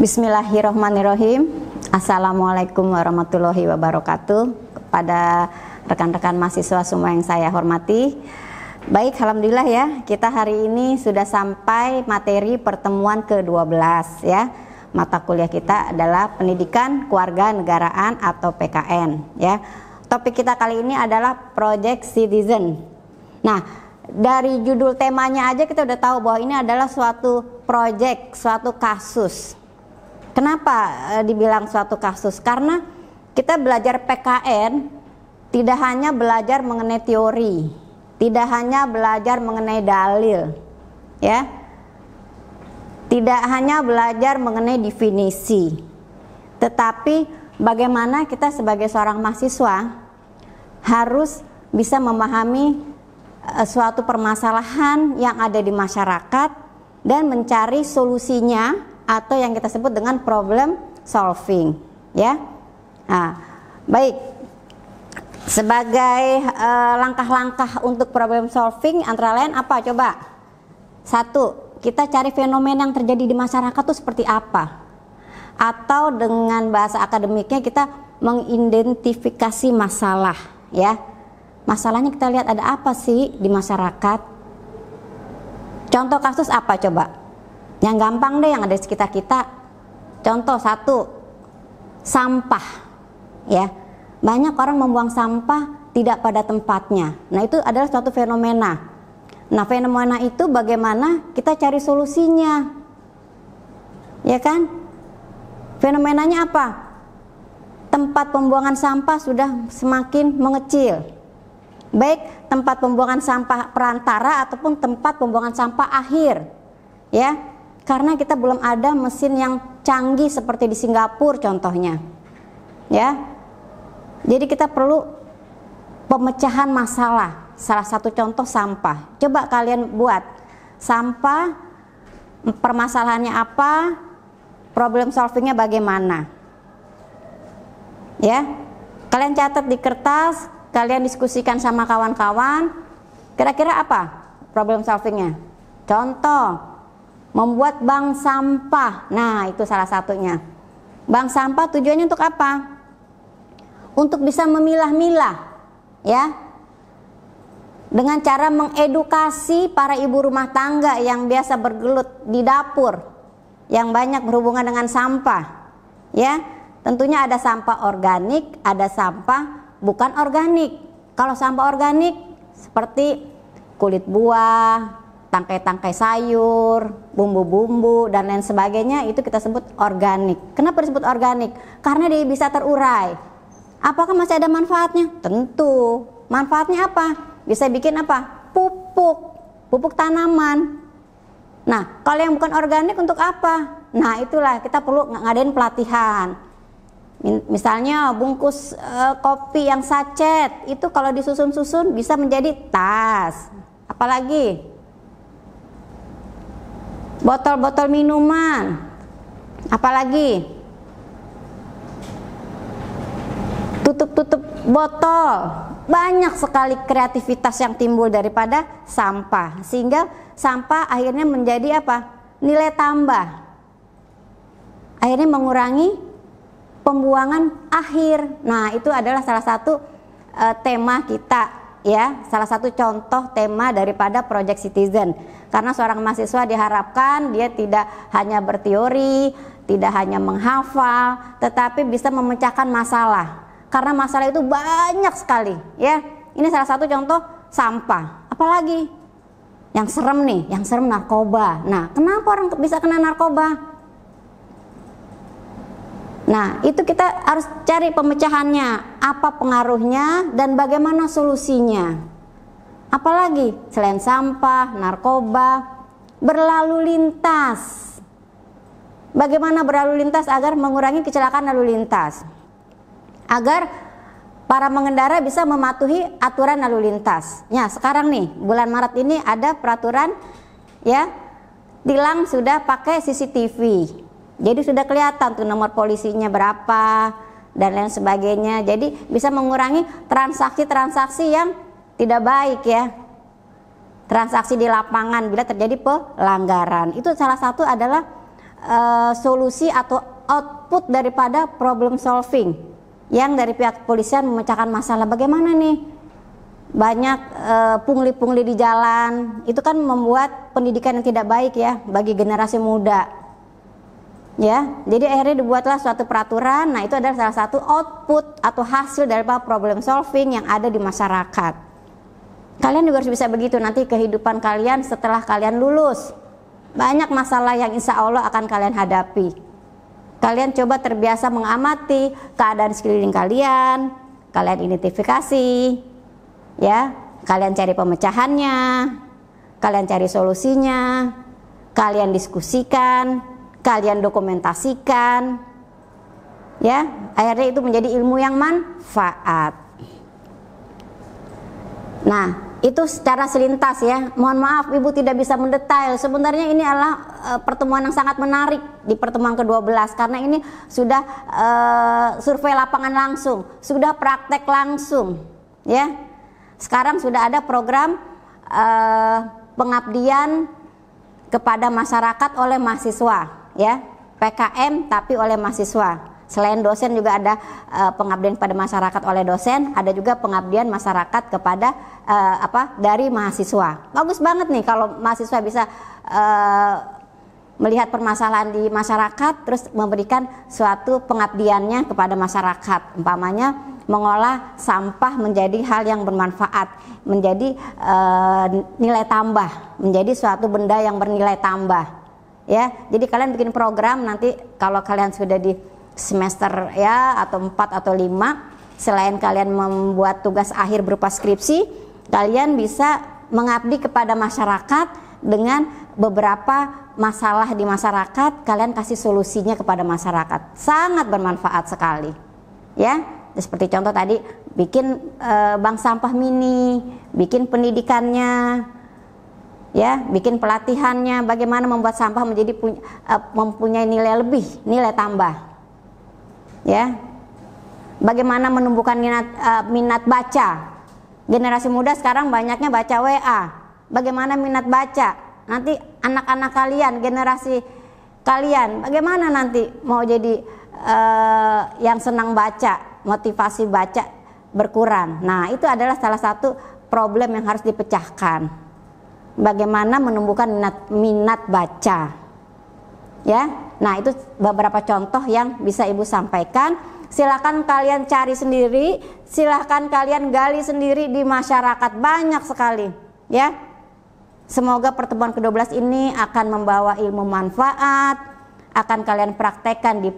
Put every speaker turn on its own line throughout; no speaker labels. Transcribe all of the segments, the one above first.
Bismillahirrahmanirrahim. Assalamualaikum warahmatullahi wabarakatuh. Kepada rekan-rekan mahasiswa semua yang saya hormati. Baik, alhamdulillah ya, kita hari ini sudah sampai materi pertemuan ke-12 ya. Mata kuliah kita adalah Pendidikan Kewarganegaraan atau PKN ya. Topik kita kali ini adalah Project Citizen. Nah, dari judul temanya aja kita udah tahu bahwa ini adalah suatu project, suatu kasus. Kenapa dibilang suatu kasus? Karena kita belajar PKN tidak hanya belajar mengenai teori, tidak hanya belajar mengenai dalil, ya, tidak hanya belajar mengenai definisi, tetapi bagaimana kita sebagai seorang mahasiswa harus bisa memahami suatu permasalahan yang ada di masyarakat dan mencari solusinya, atau yang kita sebut dengan problem solving ya. Nah, baik, sebagai langkah-langkah untuk problem solving antara lain apa coba? Satu, kita cari fenomena yang terjadi di masyarakat itu seperti apa, atau dengan bahasa akademiknya kita mengidentifikasi masalah ya. Masalahnya kita lihat ada apa sih di masyarakat. Contoh kasus apa coba? Yang gampang deh, yang ada di sekitar kita. Contoh satu, sampah ya. Banyak orang membuang sampah tidak pada tempatnya. Nah, itu adalah suatu fenomena. Nah, fenomena itu bagaimana kita cari solusinya, ya kan? Fenomenanya apa? Tempat pembuangan sampah sudah semakin mengecil, baik tempat pembuangan sampah perantara ataupun tempat pembuangan sampah akhir ya. Karena kita belum ada mesin yang canggih seperti di Singapura contohnya ya. Jadi kita perlu pemecahan masalah. Salah satu contoh sampah. Coba kalian buat sampah, permasalahannya apa, problem solvingnya bagaimana ya. Kalian catat di kertas, kalian diskusikan sama kawan-kawan, kira-kira apa problem solvingnya. Contoh, membuat bank sampah. Nah, itu salah satunya. Bank sampah tujuannya untuk apa? Untuk bisa memilah-milah ya. Dengan cara mengedukasi para ibu rumah tangga yang biasa bergelut di dapur, yang banyak berhubungan dengan sampah ya. Tentunya ada sampah organik, ada sampah bukan organik. Kalau sampah organik seperti kulit buah, tangkai-tangkai sayur, bumbu-bumbu dan lain sebagainya, itu kita sebut organik. Kenapa disebut organik? Karena dia bisa terurai. Apakah masih ada manfaatnya? Tentu. Manfaatnya apa? Bisa bikin apa? Pupuk tanaman. Nah, kalau yang bukan organik untuk apa? Nah, itulah kita perlu ngadain pelatihan. Misalnya bungkus kopi yang sachet, itu kalau disusun-susun bisa menjadi tas. Apalagi botol-botol minuman, apalagi tutup-tutup botol. Banyak sekali kreativitas yang timbul daripada sampah, sehingga sampah akhirnya menjadi apa? Nilai tambah. Akhirnya mengurangi pembuangan akhir. Nah, itu adalah salah satu tema kita ya, salah satu contoh tema daripada Project Citizen. Karena seorang mahasiswa diharapkan dia tidak hanya berteori, tidak hanya menghafal, tetapi bisa memecahkan masalah. Karena masalah itu banyak sekali ya. Ini salah satu contoh sampah. Apalagi yang serem nih, yang serem narkoba. Nah, kenapa orang bisa kena narkoba? Nah, itu kita harus cari pemecahannya, apa pengaruhnya dan bagaimana solusinya. Apalagi selain sampah, narkoba, berlalu lintas. Bagaimana berlalu lintas agar mengurangi kecelakaan lalu lintas? Agar para pengendara bisa mematuhi aturan lalu lintas. Ya, sekarang nih bulan Maret ini ada peraturan ya, tilang sudah pakai CCTV. Jadi sudah kelihatan tuh nomor polisinya berapa dan lain sebagainya. Jadi bisa mengurangi transaksi-transaksi yang tidak baik ya. Transaksi di lapangan bila terjadi pelanggaran. Itu salah satu adalah solusi atau output daripada problem solving yang dari pihak kepolisian memecahkan masalah. Bagaimana nih banyak pungli-pungli di jalan, itu kan membuat pendidikan yang tidak baik ya bagi generasi muda ya. Jadi akhirnya dibuatlah suatu peraturan. Nah, itu adalah salah satu output atau hasil dari problem solving yang ada di masyarakat. Kalian juga harus bisa begitu nanti kehidupan kalian setelah kalian lulus. Banyak masalah yang insya Allah akan kalian hadapi. Kalian coba terbiasa mengamati keadaan sekeliling kalian, kalian identifikasi, ya, kalian cari pemecahannya, kalian cari solusinya, kalian diskusikan, kalian dokumentasikan, ya, akhirnya itu menjadi ilmu yang manfaat. Nah, itu secara selintas ya. Mohon maaf Ibu tidak bisa mendetail. Sebenarnya ini adalah pertemuan yang sangat menarik di pertemuan ke-12 karena ini sudah survei lapangan langsung, sudah praktek langsung ya. Sekarang sudah ada program pengabdian kepada masyarakat oleh mahasiswa ya, PKM tapi oleh mahasiswa. Selain dosen juga ada pengabdian kepada masyarakat oleh dosen, ada juga pengabdian masyarakat kepada dari mahasiswa. Bagus banget nih kalau mahasiswa bisa melihat permasalahan di masyarakat terus memberikan suatu pengabdiannya kepada masyarakat. Umpamanya mengolah sampah menjadi hal yang bermanfaat, menjadi nilai tambah, menjadi suatu benda yang bernilai tambah. Ya, jadi kalian bikin program nanti kalau kalian sudah di semester ya atau 4 atau 5, selain kalian membuat tugas akhir berupa skripsi, kalian bisa mengabdi kepada masyarakat dengan beberapa masalah di masyarakat, kalian kasih solusinya kepada masyarakat. Sangat bermanfaat sekali ya. Seperti contoh tadi, bikin bank sampah mini, bikin pendidikannya ya, bikin pelatihannya bagaimana membuat sampah menjadi mempunyai nilai lebih, nilai tambah ya, bagaimana menumbuhkan minat baca. Generasi muda sekarang banyaknya baca WA. Bagaimana minat baca? Nanti anak-anak kalian, generasi kalian, bagaimana nanti mau jadi yang senang baca, motivasi baca berkurang. Nah, itu adalah salah satu problem yang harus dipecahkan. Bagaimana menumbuhkan minat baca. Ya, nah itu beberapa contoh yang bisa Ibu sampaikan. Silakan kalian cari sendiri, silakan kalian gali sendiri di masyarakat, banyak sekali. Ya, semoga pertemuan ke-12 ini akan membawa ilmu manfaat, akan kalian praktekkan di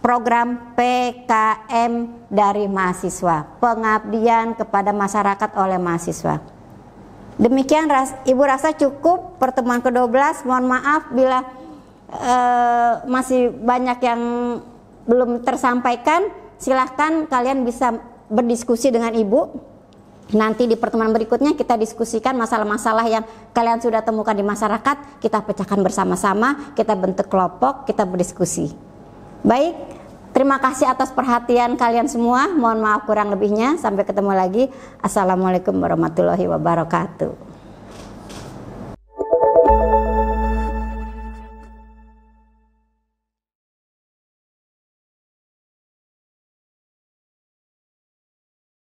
program PKM dari mahasiswa, pengabdian kepada masyarakat oleh mahasiswa. Demikian Ibu rasa cukup pertemuan ke-12. Mohon maaf bila masih banyak yang belum tersampaikan. Silahkan kalian bisa berdiskusi dengan Ibu. Nanti di pertemuan berikutnya kita diskusikan masalah-masalah yang kalian sudah temukan di masyarakat. Kita pecahkan bersama-sama, kita bentuk kelompok, kita berdiskusi. Baik, terima kasih atas perhatian kalian semua. Mohon maaf kurang lebihnya. Sampai ketemu lagi. Assalamualaikum warahmatullahi wabarakatuh.